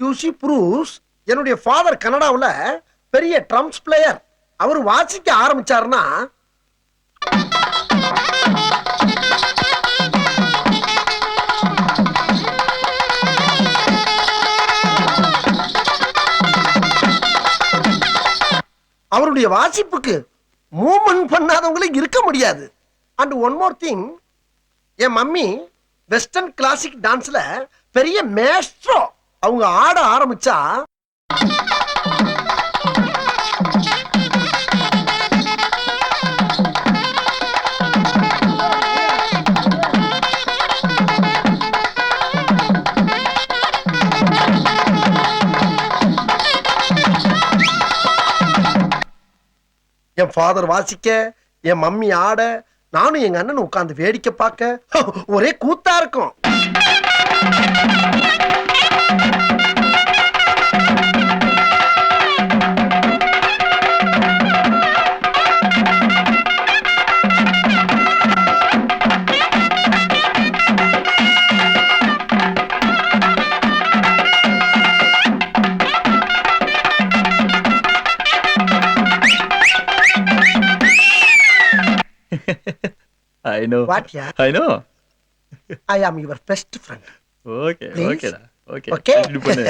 You see proves என்னுடைய father கனடாவுல பெரிய Trump's player. அவர் வாசிக்க ஆரம்பிச்சாருன்னா அவருடைய வாசிப்புக்கு மூவ்மெண்ட் பண்ணாதவங்களுக்கு இருக்க முடியாது. அண்ட் ஒன் மோர் திங், என் மம்மி வெஸ்டர்ன் கிளாசிக் டான்ஸ்ல பெரிய மேஸ்ட்ரோ. அவங்க ஆட ஆரம்பிச்சா என் ஃபாதர் வாசிக்க, என் மம்மி ஆட, நானும் எங்க அண்ணன் உட்கார்ந்து வேடிக்கை பார்க்க ஒரே கூத்தா இருக்கும். I know. What, yeah? I know. I am your best friend. Okay, Please? okay, okay. Okay? Continue பண்ணு.